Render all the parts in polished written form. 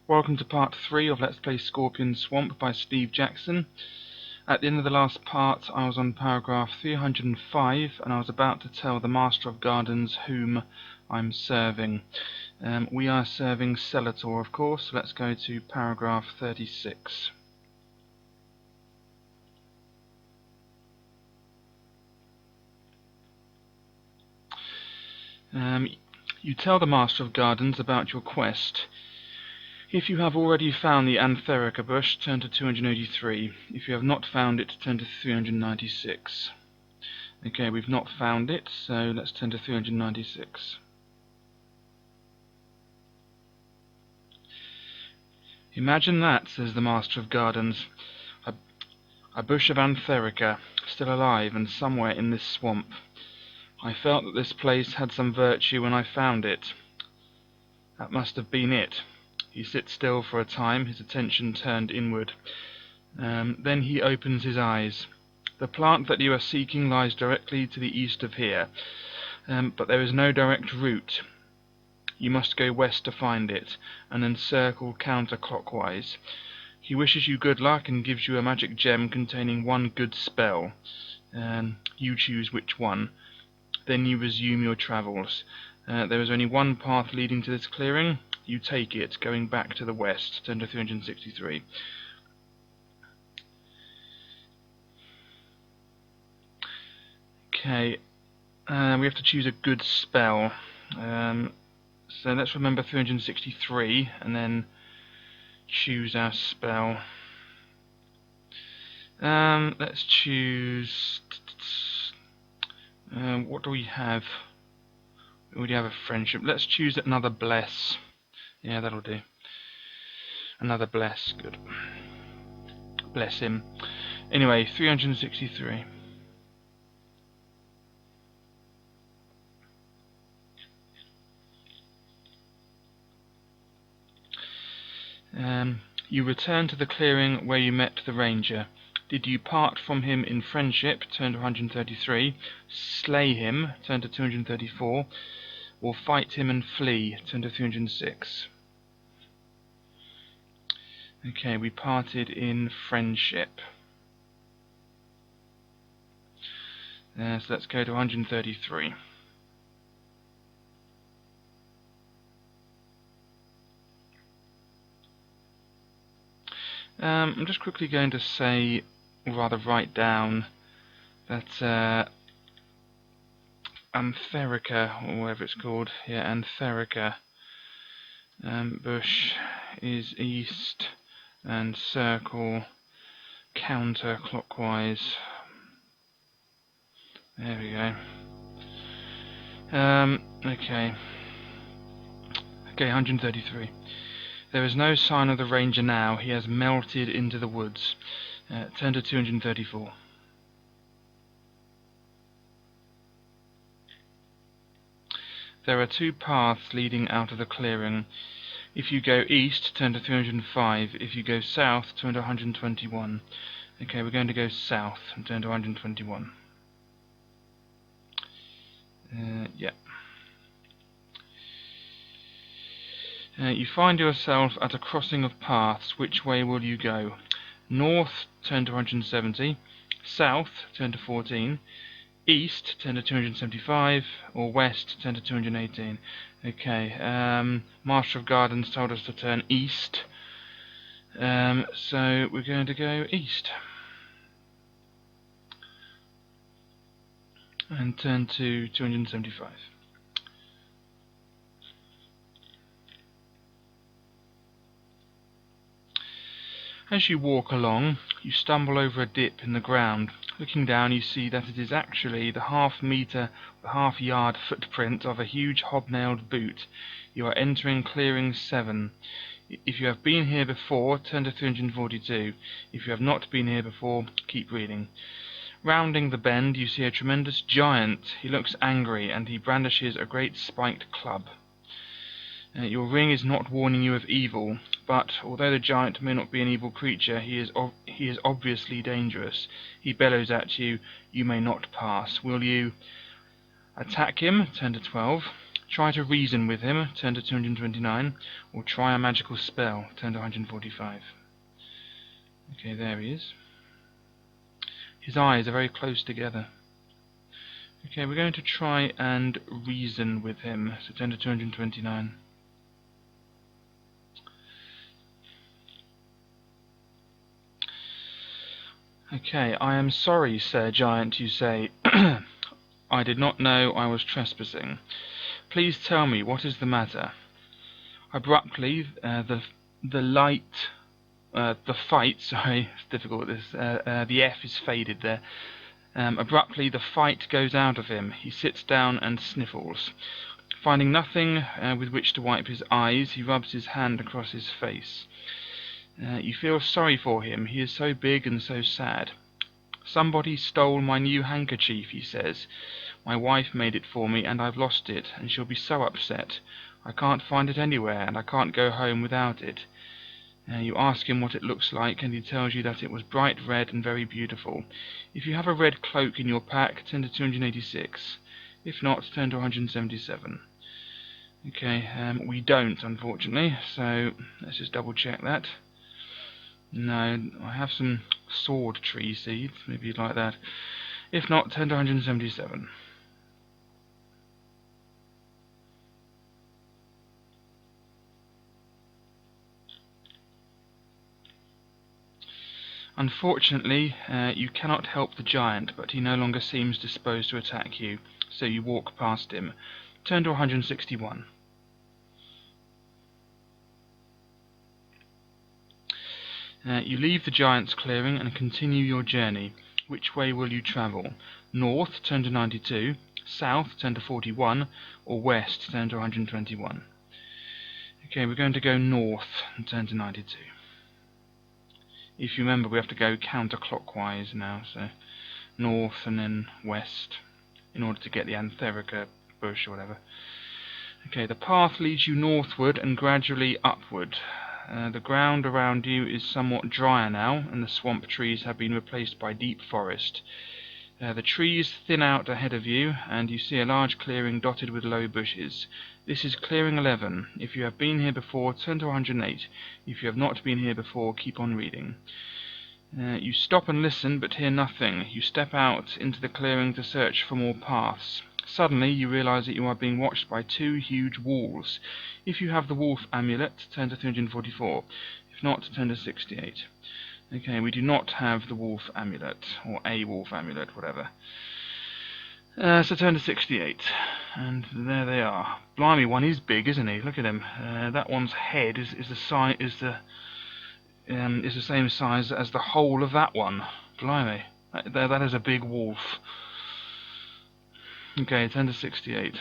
Welcome to part 3 of Let's Play Scorpion Swamp by Steve Jackson. At the end of the last part I was on paragraph 305 and I was about to tell the Master of Gardens whom I'm serving. We are serving Celator, of course, so let's go to paragraph 36. You tell the Master of Gardens about your quest. If you have already found the Antherica bush, turn to 283. If you have not found it, turn to 396. Okay, we've not found it, so let's turn to 396. Imagine that, says the Master of Gardens. A bush of Antherica, still alive and somewhere in this swamp. I felt that this place had some virtue when I found it. That must have been it. He sits still for a time, his attention turned inward. Then he opens his eyes. The plant that you are seeking lies directly to the east of here, but there is no direct route. You must go west to find it, and then circle counterclockwise. He wishes you good luck and gives you a magic gem containing one good spell. You choose which one. Then you resume your travels. There is only one path leading to this clearing. You take it, going back to the west. Turn to 363. Okay, we have to choose a good spell. So let's remember 363 and then choose our spell. Let's choose... what do we have? We already have a friendship. Let's choose another bless. Yeah, that'll do. Another bless, good. Bless him. Anyway, 363. You return to the clearing where you met the ranger. Did you part from him in friendship? Turn to 133. Slay him? Turn to 234. Or fight him and flee? Turn to 306. Okay, we parted in friendship. So let's go to 133. I'm just quickly going to say, or rather write down, that Antherica, or whatever it's called, yeah, Antherica bush is east and circle counterclockwise. There we go. Okay, 133. There is no sign of the ranger now. He has melted into the woods. Turn to 234. There are two paths leading out of the clearing. If you go east, turn to 305. If you go south, turn to 121. Okay, we're going to go south and turn to 121. Yeah. You find yourself at a crossing of paths. Which way will you go? North, turn to 170. South, turn to 14. East, turn to 275. Or west, turn to 218. Okay, Master of Gardens told us to turn east. So we're going to go east. And turn to 275. As you walk along, you stumble over a dip in the ground. Looking down, you see that it is actually the half-yard footprint of a huge hobnailed boot. You are entering clearing 7. If you have been here before, turn to 342. If you have not been here before, keep reading. Rounding the bend, you see a tremendous giant. He looks angry, and he brandishes a great spiked club. Your ring is not warning you of evil, but although the giant may not be an evil creature, he is obviously dangerous. He bellows at you, you may not pass. Will you attack him? Turn to 12. Try to reason with him, turn to 229, or try a magical spell, turn to 145. Okay, there he is. His eyes are very close together. Okay, we're going to try and reason with him, so turn to 229. Okay, I am sorry, Sir Giant, you say. I did not know I was trespassing. Please tell me what is the matter. Abruptly, the fight, sorry, it's difficult, the F is faded there. Abruptly, the fight goes out of him. He sits down and sniffles. Finding nothing with which to wipe his eyes, he rubs his hand across his face. You feel sorry for him. He is so big and so sad. Somebody stole my new handkerchief, he says. My wife made it for me, and I've lost it, and she'll be so upset. I can't find it anywhere, and I can't go home without it. You ask him what it looks like, and he tells you that it was bright red and very beautiful. If you have a red cloak in your pack, turn to 286. If not, turn to 177. Okay, we don't, unfortunately, so let's just double check that. No, I have some sword tree seeds, maybe you'd like that. If not, turn to 177. Unfortunately, you cannot help the giant, but he no longer seems disposed to attack you, so you walk past him. Turn to 161. You leave the giant's clearing and continue your journey. Which way will you travel? North, turn to 92. South, turn to 41. Or west, turn to 121. Okay, we're going to go north and turn to 92. If you remember, we have to go counterclockwise now, so north and then west in order to get the Antherica bush or whatever. Okay, the path leads you northward and gradually upward. The ground around you is somewhat drier now, and the swamp trees have been replaced by deep forest. The trees thin out ahead of you, and you see a large clearing dotted with low bushes. This is clearing 11. If you have been here before, turn to 108. If you have not been here before, keep on reading. You stop and listen, but hear nothing. You step out into the clearing to search for more paths. Suddenly, you realize that you are being watched by two huge wolves. If you have the wolf amulet, turn to 344. If not, turn to 68. Okay, we do not have the wolf amulet, or a wolf amulet, whatever. So turn to 68, and there they are. Blimey, one is big, isn't he? Look at him. That one's head is the same size as the whole of that one. Blimey, that is a big wolf. Okay, turn to 68.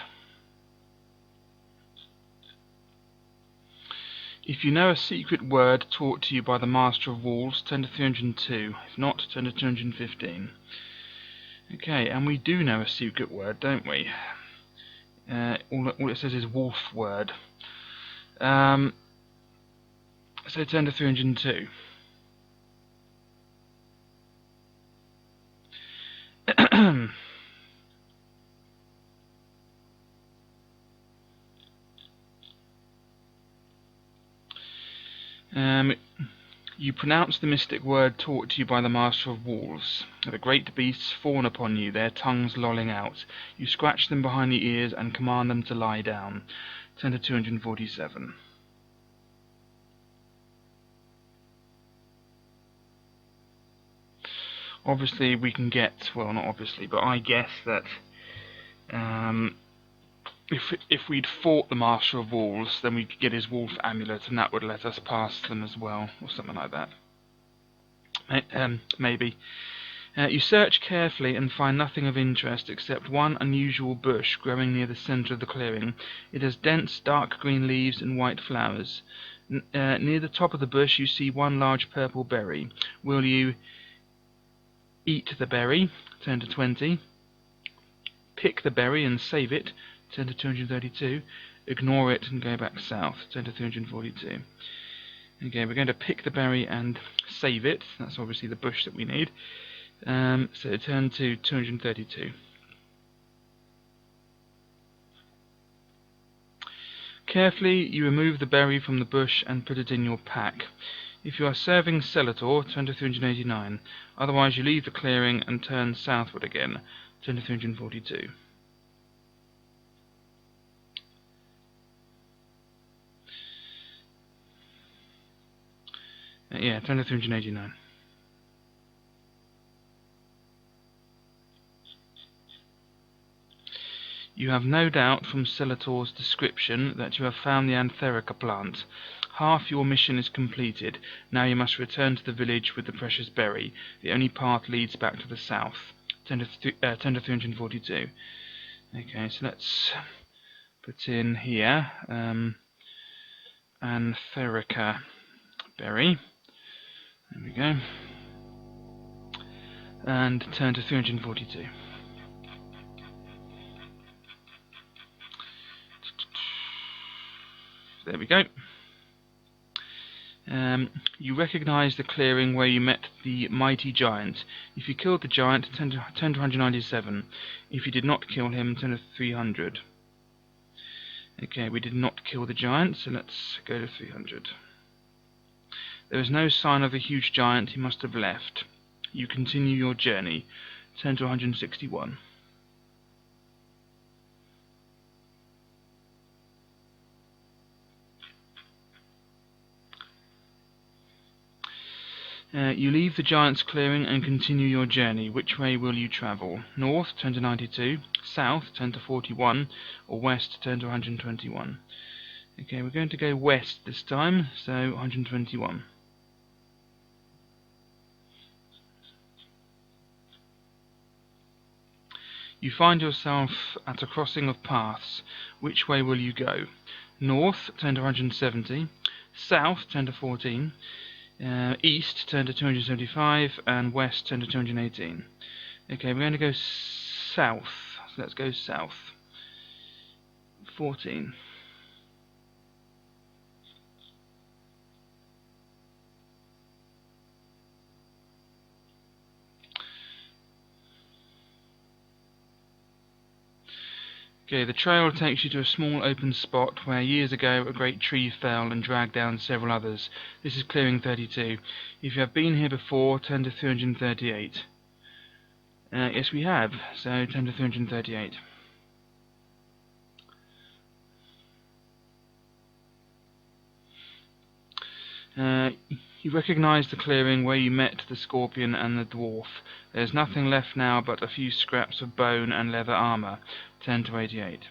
If you know a secret word taught to you by the Master of Wolves, turn to 302. If not, turn to 215. Okay, and we do know a secret word, don't we? All it says is wolf word. So turn to 302. You pronounce the mystic word taught to you by the Master of Wolves. The great beasts fawn upon you, their tongues lolling out. You scratch them behind the ears and command them to lie down. Turn to 247. Obviously we can get, well, not obviously, but I guess that if we'd fought the Master of Wolves, then we could get his wolf amulet, and that would let us past them as well, or something like that. Maybe. You search carefully and find nothing of interest except one unusual bush growing near the centre of the clearing. It has dense, dark green leaves and white flowers. Near the top of the bush you see one large purple berry. Will you eat the berry? Turn to 20. Pick the berry and save it. Turn to 232. Ignore it and go back south. Turn to 342. Okay, we're going to pick the berry and save it. That's obviously the bush that we need. So turn to 232. Carefully you remove the berry from the bush and put it in your pack. If you are serving Celator, turn to 389. Otherwise you leave the clearing and turn southward again, turn to 342. Yeah, turn to 389. You have no doubt from Celator's description that you have found the Antherica plant. Half your mission is completed. Now you must return to the village with the precious berry. The only path leads back to the south. Turn to 342. Okay, so let's put in here Antherica berry. There we go. And turn to 342. There we go. You recognize the clearing where you met the mighty giant. If you killed the giant, turn to 197. If you did not kill him, turn to 300. Okay, we did not kill the giant, so let's go to 300. There is no sign of the huge giant. He must have left. You continue your journey. Turn to 161. You leave the giant's clearing and continue your journey. Which way will you travel? North, turn to 92. South, turn to 41. Or west, turn to 121. Okay, we're going to go west this time, so 121. You find yourself at a crossing of paths. Which way will you go? North, turn to 170. South, turn to 14. East, turn to 275, and west, turn to 218. Okay, we're going to go south. So let's go south. 14. Okay, the trail takes you to a small open spot where years ago a great tree fell and dragged down several others. This is clearing 32. If you have been here before, turn to 338. Yes, we have, so turn to 338. You recognize the clearing where you met the scorpion and the dwarf. There is nothing left now but a few scraps of bone and leather armor. Turn to 88.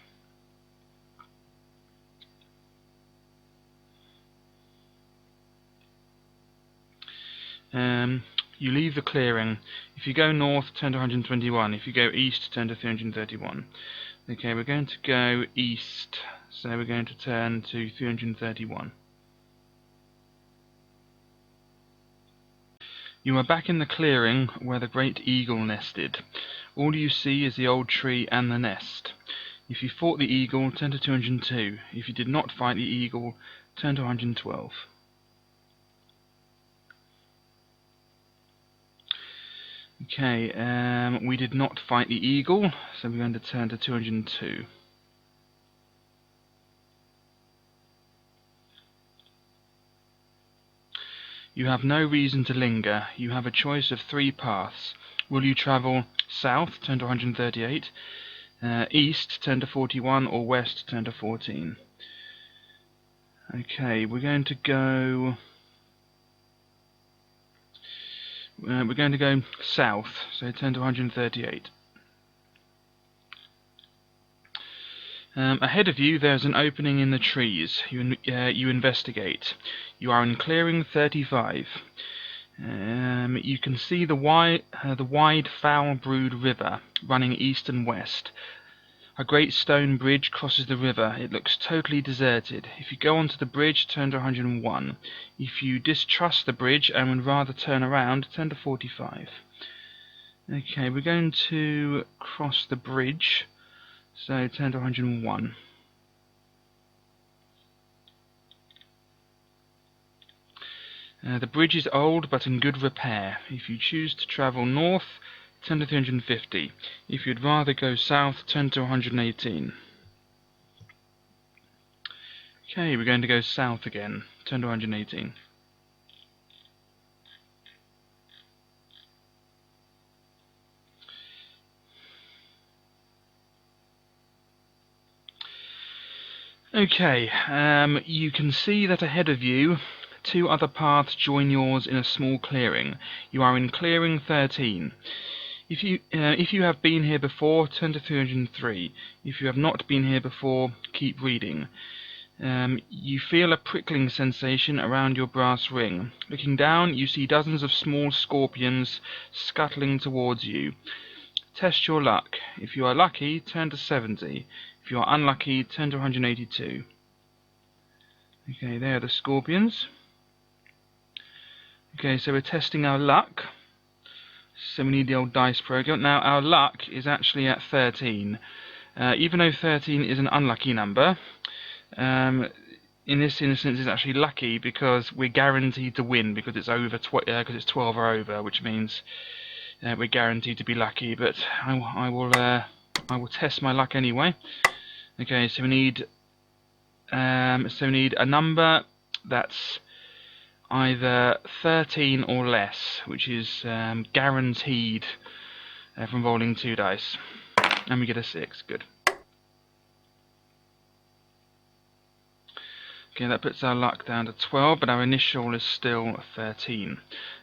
You leave the clearing. If you go north, turn to 121. If you go east, turn to 331. Okay, we're going to go east, so we're going to turn to 331. You are back in the clearing where the great eagle nested. All you see is the old tree and the nest. If you fought the eagle, turn to 202. If you did not fight the eagle, turn to 112. Okay, we did not fight the eagle, so we're going to turn to 202. You have no reason to linger. You have a choice of 3 paths. Will you travel south, turn to 138, east, turn to 41, or west, turn to 14? Okay, we're going to go south, so turn to 138. Ahead of you there's an opening in the trees. You investigate. You are in clearing 35. You can see the wide foul-brewed river running east and west. A great stone bridge crosses the river. It looks totally deserted. If you go onto the bridge, turn to 101. If you distrust the bridge and would rather turn around, turn to 45. Okay, we're going to cross the bridge, so turn to 101. The bridge is old but in good repair. If you choose to travel north, turn to 350. If you'd rather go south, turn to 118. Okay, we're going to go south again. Turn to 118. Okay, you can see that ahead of you, two other paths join yours in a small clearing. You are in clearing 13. If you have been here before, turn to 303. If you have not been here before, keep reading. You feel a prickling sensation around your brass ring. Looking down, you see dozens of small scorpions scuttling towards you. Test your luck. If you are lucky, turn to 70. If you are unlucky, turn to 182. Okay, there are the scorpions. Okay, so we're testing our luck. So we need the old dice program. Now, our luck is actually at 13. Even though 13 is an unlucky number, in this instance it's actually lucky because we're guaranteed to win because it's over because it's 12 or over, which means we're guaranteed to be lucky. But I will test my luck anyway. Okay, so we need a number that's either 13 or less, which is guaranteed from rolling 2 dice. And we get a 6. Good. Okay, that puts our luck down to 12, but our initial is still 13.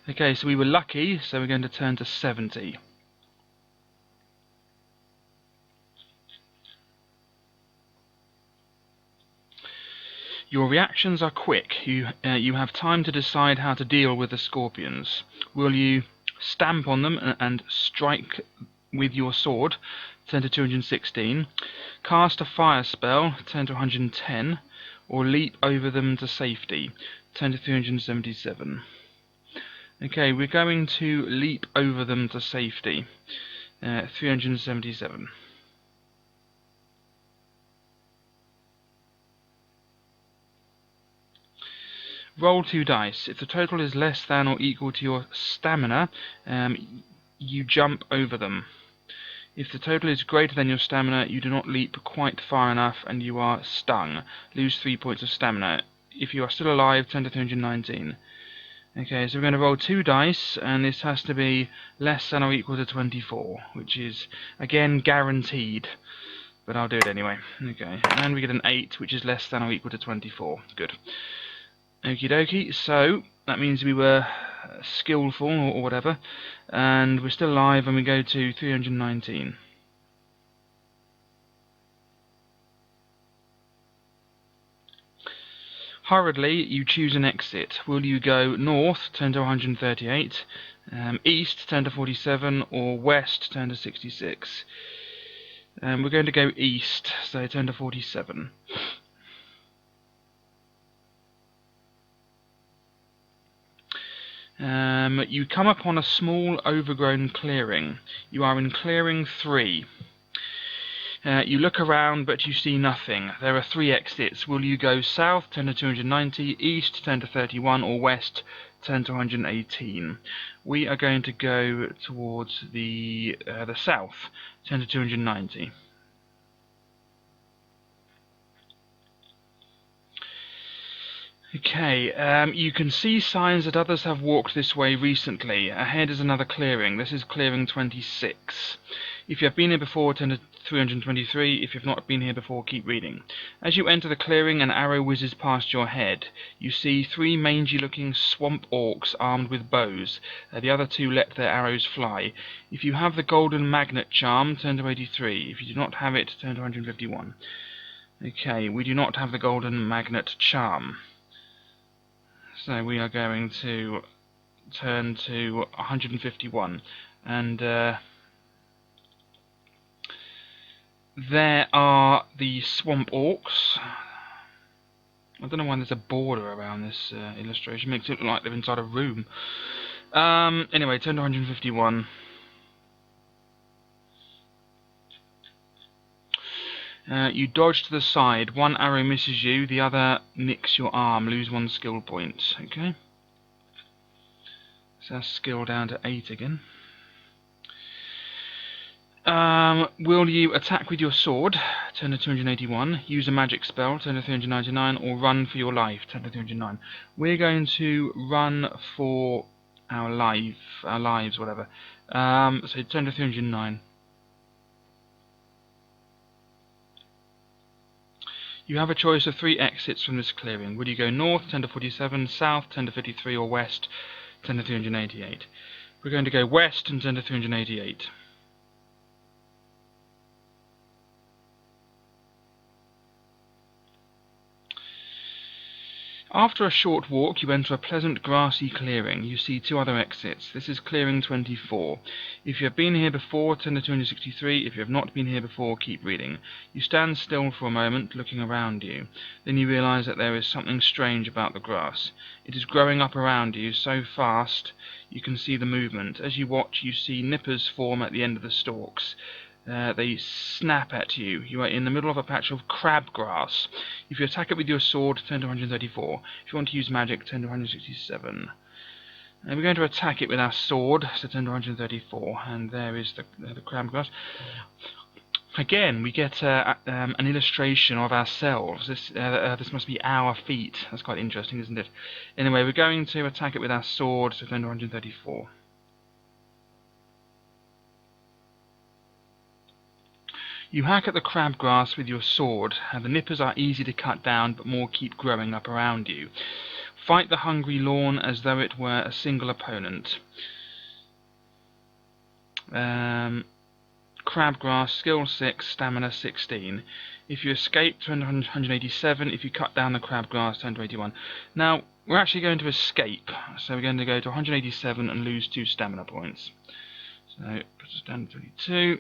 Okay, so we were lucky, so we're going to turn to 70. Your reactions are quick. You have time to decide how to deal with the scorpions. Will you stamp on them and strike with your sword? Turn to 216. Cast a fire spell? Turn to 110. Or leap over them to safety? Turn to 377. Okay, we're going to leap over them to safety. 377. Roll 2 dice. If the total is less than or equal to your stamina, you jump over them. If the total is greater than your stamina, you do not leap quite far enough and you are stung. Lose 3 points of stamina. If you are still alive, turn to 319. Okay, so we're going to roll 2 dice, and this has to be less than or equal to 24, which is, again, guaranteed. But I'll do it anyway. Okay, and we get an 8, which is less than or equal to 24. Good. Okie dokie, so that means we were skillful or whatever, and we're still alive, and we go to 319. Hurriedly, you choose an exit. Will you go north, turn to 138, east, turn to 47, or west, turn to 66? We're going to go east, so turn to 47. You come upon a small overgrown clearing. You are in clearing 3. You look around, but you see nothing. There are 3 exits. Will you go south, turn to 290, east, turn to 31, or west, turn to 118? We are going to go towards the south, turn to 290. Okay, you can see signs that others have walked this way recently. Ahead is another clearing. This is clearing 26. If you have been here before, turn to 323. If you have not been here before, keep reading. As you enter the clearing, an arrow whizzes past your head. You see 3 mangy-looking swamp orcs armed with bows. The other 2 let their arrows fly. If you have the golden magnet charm, turn to 83. If you do not have it, turn to 151. Okay, we do not have the golden magnet charm. So we are going to turn to 151, and there are the swamp orcs. I don't know why there's a border around this illustration. Makes it look like they're inside a room. Anyway, turn to 151. You dodge to the side. 1 arrow misses you, the other nicks your arm. Lose 1 skill point. Okay. So that's skill down to 8 again. Will you attack with your sword, turn to 281, use a magic spell, turn to 399, or run for your life, turn to 309? We're going to run for our lives, whatever. So turn to 309. You have a choice of 3 exits from this clearing. Will you go north, turn to 47, south, turn to 53, or west, turn to 388? We're going to go west and turn to 388. After a short walk, you enter a pleasant grassy clearing. You see 2 other exits. This is clearing 24. If you have been here before, turn to 263. If you have not been here before, keep reading. You stand still for a moment, looking around you. Then you realize that there is something strange about the grass. It is growing up around you so fast you can see the movement. As you watch, you see nippers form at the end of the stalks. They snap at you. You are in the middle of a patch of crabgrass. If you attack it with your sword, turn to 134. If you want to use magic, turn to 167. We're going to attack it with our sword, so turn to 134. And there is the crabgrass. Again, we get an illustration of ourselves. This must be our feet. That's quite interesting, isn't it? Anyway, we're going to attack it with our sword, so turn to 134. You hack at the crabgrass with your sword, and the nippers are easy to cut down, but more keep growing up around you. Fight the hungry lawn as though it were a single opponent. Crabgrass, skill 6, stamina 16. If you escape, turn to 187. If you cut down the crabgrass, turn to 81. Now, we're actually going to escape, so we're going to go to 187 and lose 2 stamina points. So, put us down to 22.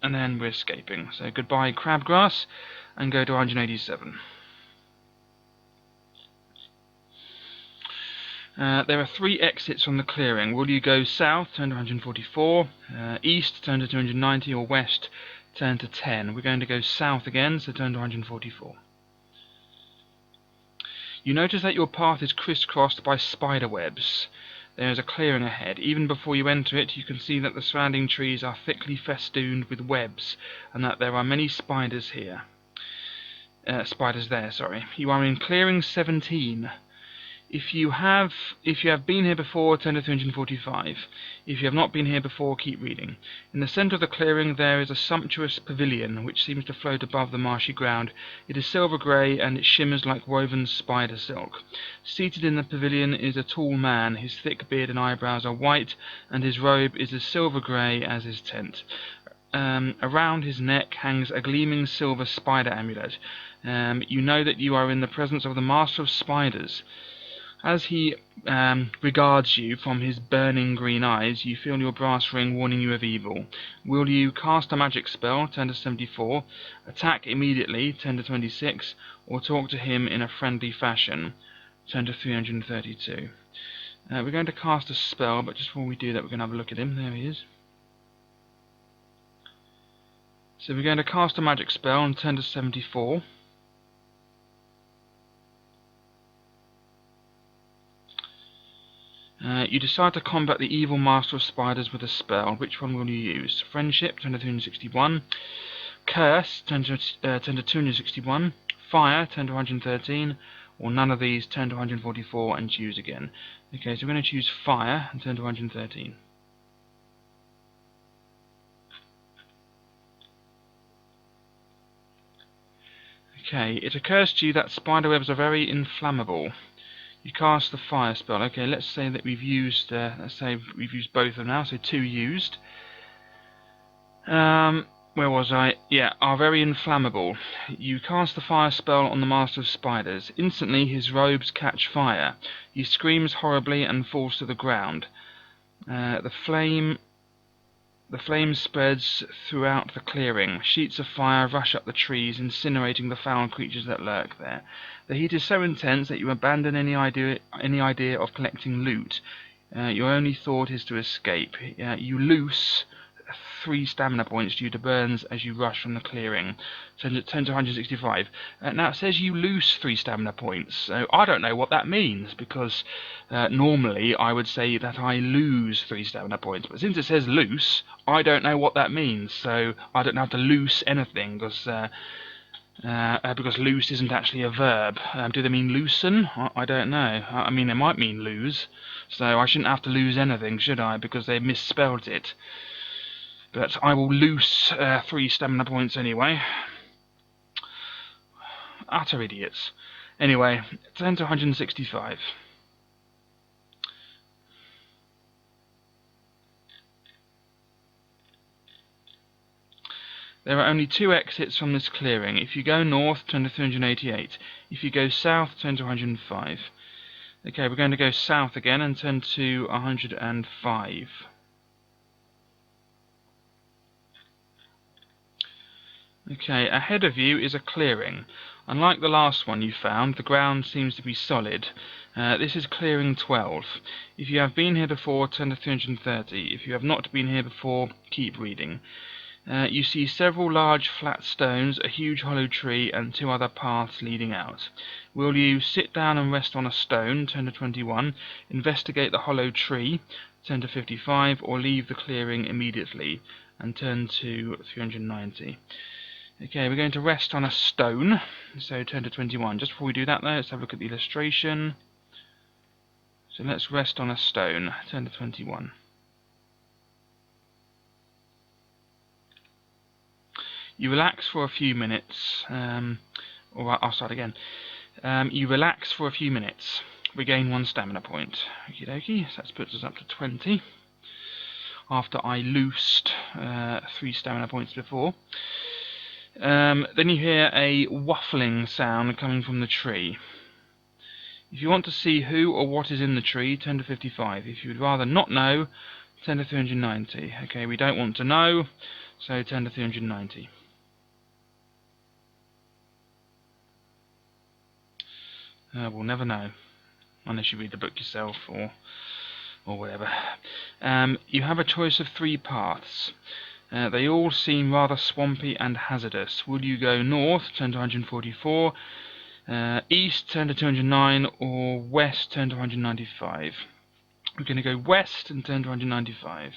And then we're escaping. So goodbye crabgrass, and go to 187. There are 3 exits from the clearing. Will you go south, turn to 144, east, turn to 290, or west, turn to 10? We're going to go south again, so turn to 144. You notice that your path is crisscrossed by spider webs. There is a clearing ahead. Even before you enter it, you can see that the surrounding trees are thickly festooned with webs, and that there are many spiders here. Spiders there, sorry. You are in clearing 17. If you have been here before, turn to 345. If you have not been here before, keep reading. In the centre of the clearing there is a sumptuous pavilion, which seems to float above the marshy ground. It is silver grey, and it shimmers like woven spider silk. Seated in the pavilion is a tall man. His thick beard and eyebrows are white, and his robe is as silver grey as his tent. Around his neck hangs a gleaming silver spider amulet. You know that you are in the presence of the master of spiders. As he regards you from his burning green eyes, you feel your brass ring warning you of evil. Will you cast a magic spell, turn to 74, attack immediately, turn to 26, or talk to him in a friendly fashion, turn to 332? We're going to cast a spell, but just before we do that, we're going to have a look at him. There he is. So we're going to cast a magic spell and turn to 74. You decide to combat the evil master of spiders with a spell. Which one will you use? Friendship, turn to 361. Curse, turn to 261. Fire, turn to 113. Or none of these, turn to 144 and choose again. Okay, so we're going to choose Fire and turn to 113. Okay, it occurs to you that spiderwebs are very inflammable. You cast the fire spell. Okay, let's say that we've used both of them now, so 2 used. Where was I? Yeah, are very inflammable. You cast the fire spell on the master of spiders. Instantly his robes catch fire. He screams horribly and falls to the ground. The flame spreads throughout the clearing. Sheets of fire rush up the trees, incinerating the foul creatures that lurk there. The heat is so intense that you abandon any idea of collecting loot. Your only thought is to escape. You loose 3 stamina points due to burns as you rush from the clearing. 10 to 165. Now it says you lose 3 stamina points, so I don't know what that means, because normally I would say that I lose 3 stamina points, but since it says loose, I don't know what that means, so I don't have to loose anything, because loose isn't actually a verb. Do they mean loosen? I don't know. I mean, they might mean lose, so I shouldn't have to lose anything, should I? Because they misspelled it. But I will loose 3 stamina points anyway. Utter idiots. Anyway, 10 to 165. There are only 2 exits from this clearing. If you go north, turn to 388. If you go south, turn to 105. Okay, we're going to go south again and turn to 105. Okay, ahead of you is a clearing. Unlike the last one you found, the ground seems to be solid. This is clearing 12. If you have been here before, turn to 330. If you have not been here before, keep reading. You see several large flat stones, a huge hollow tree, and 2 other paths leading out. Will you sit down and rest on a stone, turn to 21, investigate the hollow tree, turn to 55, or leave the clearing immediately, and turn to 390. Okay, we're going to rest on a stone, so turn to 21. Just before we do that though, let's have a look at the illustration. So let's rest on a stone, turn to 21. You relax for a few minutes, I'll start again. You relax for a few minutes, regain 1 stamina point. Okie dokie, so that puts us up to 20. After I loosed 3 stamina points before. Then you hear a waffling sound coming from the tree. If you want to see who or what is in the tree, turn to 55. If you would rather not know, turn to 390. Okay, we don't want to know, so turn to 390. We'll never know, unless you read the book yourself or whatever. You have a choice of 3 paths. They all seem rather swampy and hazardous. Will you go north, turn to 144, east, turn to 209, or west, turn to 195? We're going to go west and turn to 195.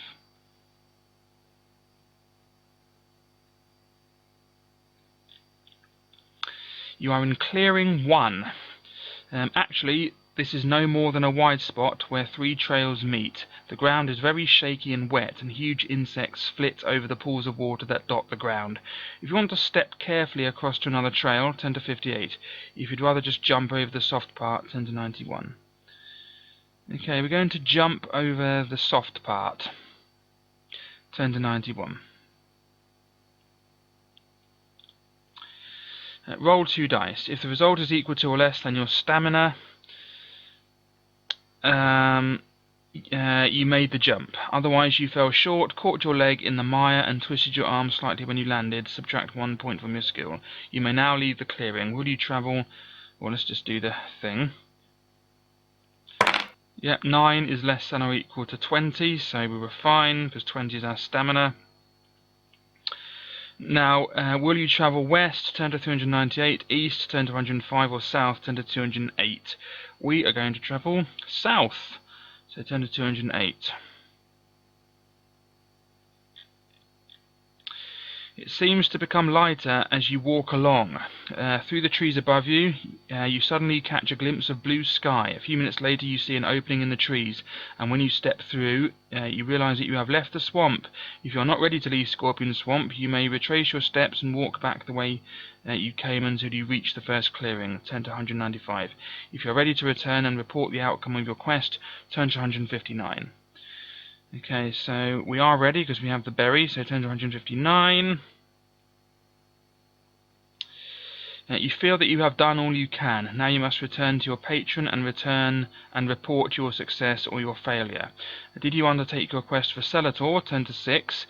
You are in clearing 1. Actually, this is no more than a wide spot where 3 trails meet. The ground is very shaky and wet, and huge insects flit over the pools of water that dot the ground. If you want to step carefully across to another trail, turn to 58. If you'd rather just jump over the soft part, turn to 91. Okay, we're going to jump over the soft part. Turn to 91. Roll 2 dice. If the result is equal to or less than your stamina, you made the jump. Otherwise you fell short, caught your leg in the mire, and twisted your arm slightly when you landed. Subtract 1 point from your skill. You may now leave the clearing. Will you travel... Well, let's just do the thing. Yep, 9 is less than or equal to 20, so we were fine, because 20 is our stamina. Now, will you travel west, turn to 398, east, turn to 105, or south, turn to 208? We are going to travel south, so turn to 208. It seems to become lighter as you walk along. Through the trees above you, you suddenly catch a glimpse of blue sky. A few minutes later you see an opening in the trees, and when you step through, you realize that you have left the swamp. If you are not ready to leave Scorpion Swamp, you may retrace your steps and walk back the way you came until you reach the first clearing. Turn to 195. If you are ready to return and report the outcome of your quest, turn to 159. Okay, so we are ready because we have the berry, so turn to 159. You feel that you have done all you can. Now you must return to your patron and report your success or your failure. Did you undertake your quest for Celator? Turn to 6.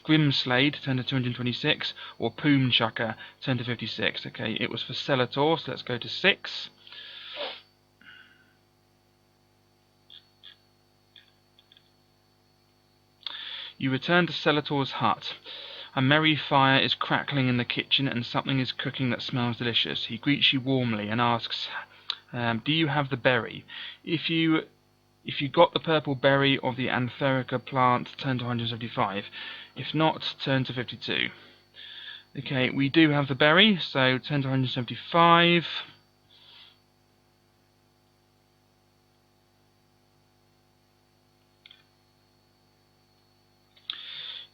Grimslade, turn to 226. Or Poom Chucker, turn to 56. Okay, it was for Celator, so let's go to 6. You return to Selator's hut. A merry fire is crackling in the kitchen, and something is cooking that smells delicious. He greets you warmly and asks, do you have the berry? If you got the purple berry of the Antherica plant, turn to 175. If not, turn to 52. Okay, we do have the berry, so turn to 175.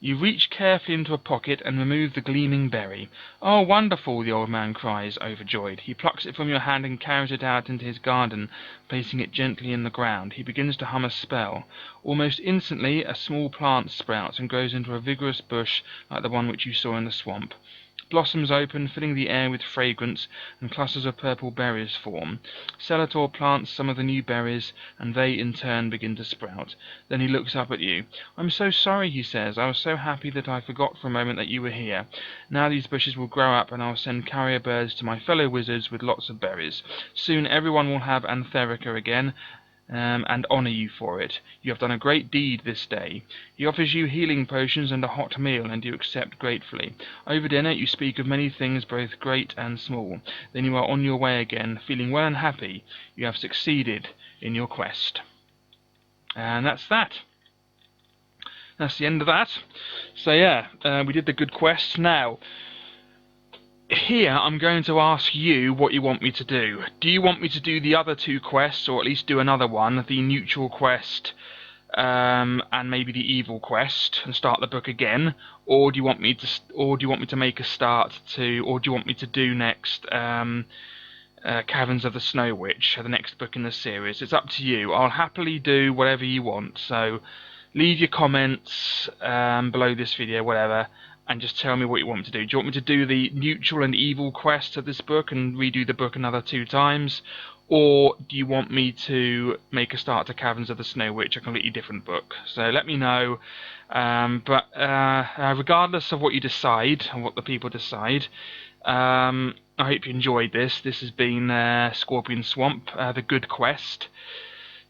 You reach carefully into a pocket and remove the gleaming berry. "Oh, wonderful!" the old man cries, overjoyed. He plucks it from your hand and carries it out into his garden, placing it gently in the ground. He begins to hum a spell. Almost instantly, a small plant sprouts and grows into a vigorous bush like the one which you saw in the swamp. Blossoms open, filling the air with fragrance, and clusters of purple berries form. Selator plants some of the new berries, and they in turn begin to sprout. Then he looks up at you. "I'm so sorry," he says. "I was so happy that I forgot for a moment that you were here. Now these bushes will grow up, and I'll send carrier birds to my fellow wizards with lots of berries. Soon everyone will have Antherica again, and honour you for it. You have done a great deed this day." He offers you healing potions and a hot meal, and you accept gratefully. Over dinner you speak of many things, both great and small. Then you are on your way again, feeling well and happy. You have succeeded in your quest. And that's that. That's the end of that. So yeah, we did the good quest. Now, here I'm going to ask you what you want me to do. Do you want me to do the other two quests, or at least do another one, the neutral quest and maybe the evil quest, and start the book again, or do you want me to make a start to, or do you want me to do next Caverns of the Snow Witch, the next book in the series? It's up to you. I'll happily do whatever you want. So leave your comments below this video, whatever, and just tell me what you want me to do. Do you want me to do the neutral and evil quest of this book and redo the book another 2 times? Or do you want me to make a start to Caverns of the Snow Witch, a completely different book? So let me know. But regardless of what you decide, and what the people decide, I hope you enjoyed this. This has been Scorpion Swamp, the good quest.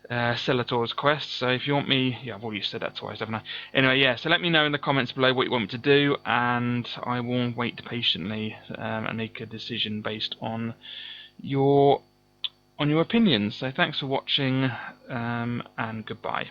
Selator's quest. So if you want me, yeah, I've already said that twice, haven't I? Anyway, yeah, so let me know in the comments below what you want me to do, and I will wait patiently and make a decision based on your opinions. So thanks for watching, and goodbye.